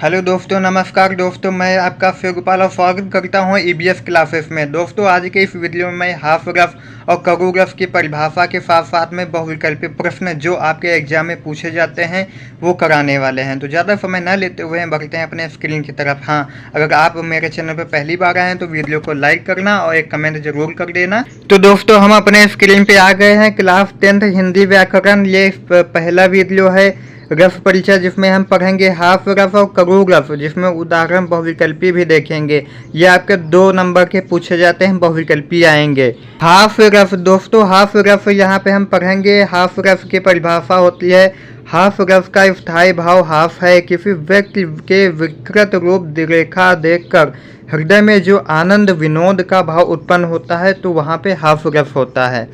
Hello दोस्तों, नमस्कार दोस्तों। मैं आपका शिवगोपाल और स्वागत करता हूं ईबीएस क्लासेस में। दोस्तों, आज के इस वीडियो में मैं हाफ रफ और करू रफ की परिभाषा के साथ साथ में बहुविकल्पी प्रश्न जो आपके एग्जाम में पूछे जाते हैं वो कराने वाले हैं। तो ज़्यादा समय न लेते हुए बढ़ते हैं अपने स्क्रीन की तरफ। हाँ, अगर आप मेरे चैनल पर पहली बार आए हैं तो वीडियो को लाइक करना और एक कमेंट जरूर कर देना। तो दोस्तों, हम अपने स्क्रीन पे आ गए हैं। क्लास 10th हिंदी व्याकरण, ये पहला वीडियो है रफ परिचय, जिसमें हम पढ़ेंगे हाफ रफ और करू रफ, जिसमें उदाहरण बहुविकल्पी भी देखेंगे। ये आपके 2 नंबर के पूछे जाते हैं, बहुविकल्पी आएंगे। हाफ रफ दोस्तों, हाफ रफ यहाँ पे हम पढ़ेंगे। हाफ रफ की परिभाषा होती है, हाफ रफ का स्थायी भाव हाफ है। किसी व्यक्ति के विकृत रूप रेखा देखकर हृदय में जो आनंद विनोद का भाव उत्पन्न होता है तो वहाँ पे हाफ रफ होता है।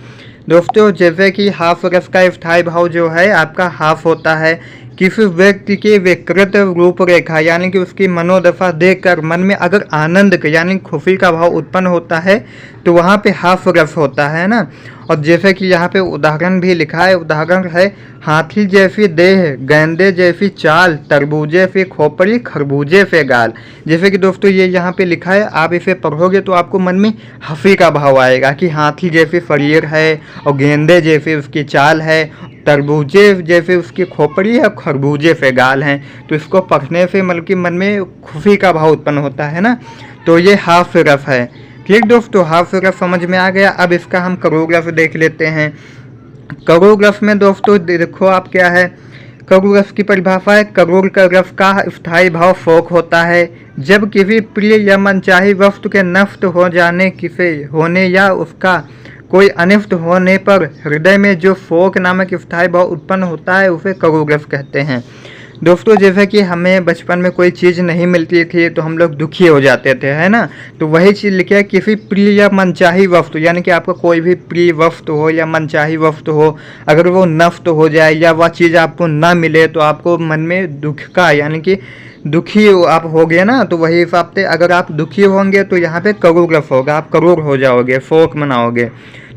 दोस्तों, जैसे कि हाफ रफ का स्थायी भाव जो है आपका हाफ होता है। किसी व्यक्ति की विकृत रूपरेखा यानी कि उसकी मनोदशा देखकर मन में अगर आनंद यानी खुशी का भाव उत्पन्न होता है तो वहाँ पे हाफ रफ होता है ना। और जैसे कि यहाँ पे उदाहरण भी लिखा है, उदाहरण है हाथी जैसी देह, गेंदे जैसी चाल, तरबूजे से खोपड़ी, खरबूजे से गाल। जैसे कि दोस्तों ये यहाँ पे लिखा है, आप इसे पढ़ोगे तो आपको मन में हंसी का भाव आएगा कि हाथी जैसी शरीर है और गेंदे जैसी उसकी चाल है, तरबूजे जैसे उसकी खोपड़ी है, खरबूजे से गाल हैं। तो इसको पढ़ने से मतलब कि मन में खुशी का भाव उत्पन्न होता है ना। तो ये हाफ रफ है। ठीक दोस्तों, हाफ रफ समझ में आ गया। अब इसका हम करू रफ देख लेते हैं। करू रफ में दोस्तों देखो आप क्या है, करू रफ की परिभाषा है, करूर का रफ का स्थायी भाव शोक होता है। जब किसी प्रिय या मनचाही वस्तु के नष्ट हो जाने, किसे होने या उसका कोई अनिष्ट होने पर हृदय में जो शोक नामक स्थायी भाव उत्पन्न होता है उसे करू रफ कहते हैं। दोस्तों, जैसे कि हमें बचपन में कोई चीज़ नहीं मिलती थी तो हम लोग दुखी हो जाते थे, है ना। तो वही चीज़ लिखा है, किसी प्रिय या मनचाही वस्तु यानी कि आपको कोई भी प्रिय वस्तु हो या मनचाही वस्तु हो, अगर वो नष्ट हो जाए या वह चीज़ आपको ना मिले तो आपको मन में दुख का यानी कि दुखी आप हो गए ना। तो वही हिसाब से अगर आप दुखी होंगे तो यहाँ पे करू रफ होगा, आप करूर हो जाओगे, शोक मनाओगे।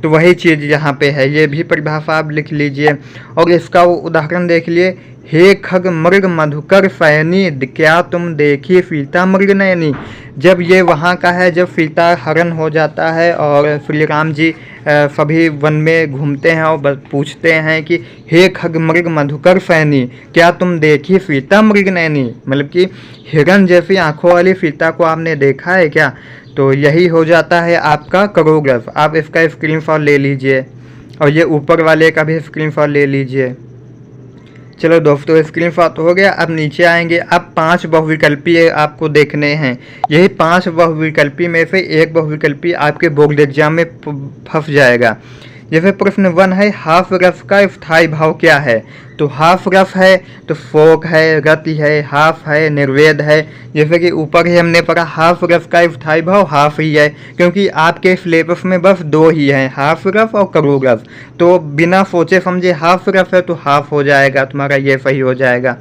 तो वही चीज़ यहाँ पे है, ये भी परिभाषा आप लिख लीजिए। और इसका वो उदाहरण देख लिए, हे खग मृग मधुकर सयनी, क्या तुम देखी सीता मृग नयनी। जब ये वहाँ का है, जब सीता हरण हो जाता है और श्री राम जी सभी वन में घूमते हैं और पूछते हैं कि हे खग मृग मधुकर सयनी, क्या तुम देखी सीता मृग नयनी, मतलब कि हिरण जैसी आंखों वाली सीता को आपने देखा है क्या। तो यही हो जाता है आपका करू रफ। आप इसका स्क्रीनशॉट ले लीजिए और ये ऊपर वाले का भी स्क्रीनशॉट ले लीजिए। चलो दोस्तों, स्क्रीनशॉट हो गया। अब नीचे आएंगे। अब 5 बहुविकल्पी आपको देखने हैं। यही 5 बहुविकल्पी में से एक बहुविकल्पी आपके बोर्ड एग्जाम में फंस जाएगा। जैसे प्रश्न 1 है, हाफ रफ का स्थायी भाव क्या है। तो हाफ रफ है तो शोक है, गति है, हाफ है, निर्वेद है। जैसे कि ऊपर ही हमने पढ़ा, हाफ रफ का स्थायी भाव हाफ ही है, क्योंकि आपके सिलेबस में बस 2 ही हैं, हाफ रफ और करू रफ। तो बिना सोचे समझे हाफ रफ है तो हाफ हो जाएगा तुम्हारा, ये सही हो जाएगा।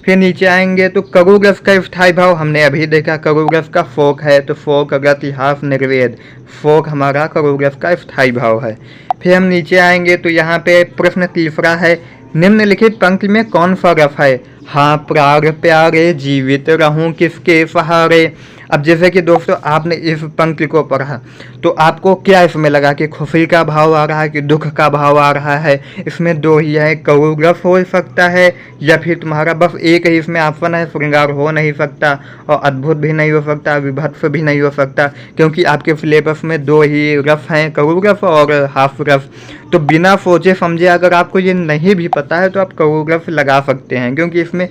फिर नीचे आएंगे तो करू रफ का स्थायी भाव हमने अभी देखा, करू रफ का शोक है तो शोक, गति, हाफ, निर्वेद। शोक हमारा करू रफ का स्थायी भाव है। फिर हम नीचे आएंगे तो यहाँ पे प्रश्न तीसरा है, निम्नलिखित पंक्ति में कौन सा रफ है। हाँ प्राण प्यारे, जीवित रहूं किसके सहारे। अब जैसे कि दोस्तों आपने इस पंक्ति को पढ़ा तो आपको क्या इसमें लगा कि खुशी का भाव आ रहा है कि दुख का भाव आ रहा है। इसमें 2 ही है, करू रफ हो सकता है या फिर तुम्हारा बस एक ही इसमें ऑप्शन है, श्रृंगार हो नहीं सकता और अद्भुत भी नहीं हो सकता, विभत्स भी नहीं हो सकता, क्योंकि आपके सिलेबस में 2 ही रफ हैं, करू रफ और हाफ रफ। तो बिना सोचे समझे अगर आपको ये नहीं भी पता है तो आप करू रफ लगा सकते हैं, क्योंकि इसमें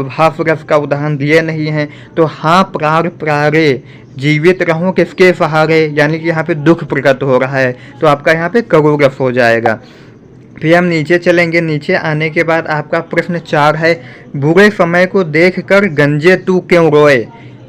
हाफ रफ का उदाहरण दिए नहीं हैं। तो हाँ प्राण प्यारे, जीवित रहूं किसके सहारे, यानी कि यहाँ पे दुख प्रकट हो रहा है तो आपका यहाँ पे करू रफ हो जाएगा। फिर हम नीचे चलेंगे। नीचे आने के बाद आपका प्रश्न 4 है, बुरे समय को देखकर गंजे तू क्यों रोए,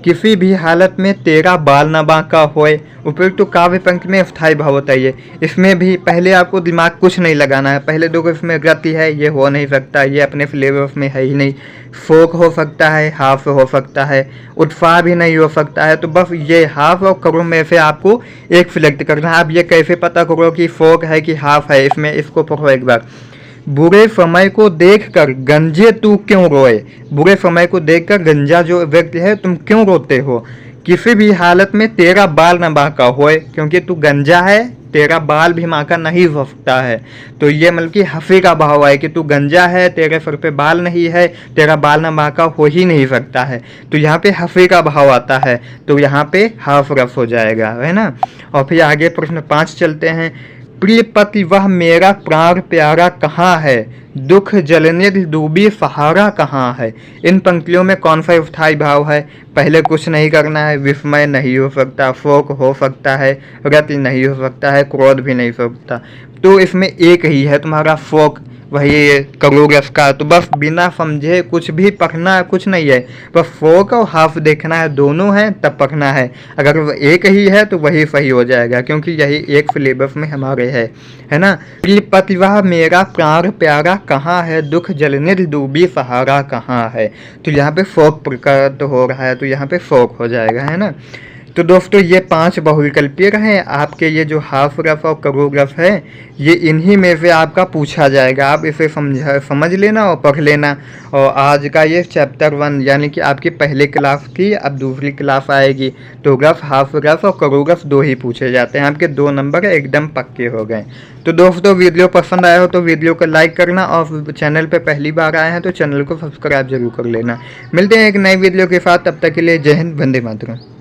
किसी भी हालत में तेरा बाल न बांका होए। उपयुक्त तो काव्य पंक्ति में स्थायी भाव होता है। इसमें भी पहले आपको दिमाग कुछ नहीं लगाना है। पहले देखो इसमें गति है, ये हो नहीं सकता, ये अपने सिलेबस में है ही नहीं। शोक हो सकता है, हाफ हो सकता है, उत्साह भी नहीं हो सकता है। तो बस ये हाफ और करू में से आपको एक सिलेक्ट करना है। अब ये कैसे पता करो कि शोक है कि हाफ है, इसमें इसको पढ़ो एक बार। बुरे समय को देखकर गंजे तू क्यों रोए। बुरे समय को देखकर गंजा जो व्यक्ति है तुम क्यों रोते हो। किसी भी हालत में तेरा बाल न बांका होए, क्योंकि तू गंजा है, तेरा बाल भी बांका नहीं हो सकता है। तो ये मतलब कि हंसी का भाव है कि तू गंजा है, तेरे सर पे बाल नहीं है, तेरा बाल न बांका हो ही नहीं सकता है। तो यहाँ पे हंसी का भाव आता है, तो यहाँ पे हाफ रफ हो जाएगा, है ना। और फिर आगे प्रश्न 5 चलते हैं। प्रिय पति वह मेरा प्राण प्यारा कहाँ है, दुख जलने डूबी सहारा कहाँ है। इन पंक्तियों में कौन सा स्थायी भाव है। पहले कुछ नहीं करना है, विस्मय नहीं हो सकता, शोक हो सकता है, रति नहीं हो सकता है, क्रोध भी नहीं हो सकता। तो इसमें एक ही है तुम्हारा शोक, वही करोगे इसका। तो बस बिना समझे कुछ भी पढ़ना कुछ नहीं है, बस फोक और हाफ देखना है, दोनों है तब पढ़ना है। अगर एक ही है तो वही सही हो जाएगा, क्योंकि यही एक सिलेबस में हमारे है ना। पति वह मेरा प्राण प्यारा कहाँ है, दुख जलने डूबी सहारा कहाँ है। तो यहाँ पे फोक प्रकट हो रहा है, तो यहाँ पे फोक हो जाएगा, है ना। तो दोस्तों ये 5 बहुविकल्पीय हैं। आपके ये जो हाफ रफ और करो रफ है, ये इन्हीं में से आपका पूछा जाएगा। आप इसे समझ लेना और पढ़ लेना। और आज का ये चैप्टर 1 यानी कि आपकी पहले क्लास थी, अब दूसरी क्लास आएगी, तो रफ, हाफ रफ और करो रफ 2 ही पूछे जाते हैं। आपके 2 नंबर एकदम पक्के हो गए। तो दोस्तों वीडियो पसंद आया हो तो वीडियो को लाइक करना, और चैनल पे पहली बार आए हैं तो चैनल को सब्सक्राइब जरूर कर लेना। मिलते हैं एक नई वीडियो के साथ, तब तक के लिए जय हिंद, वंदे मातरम।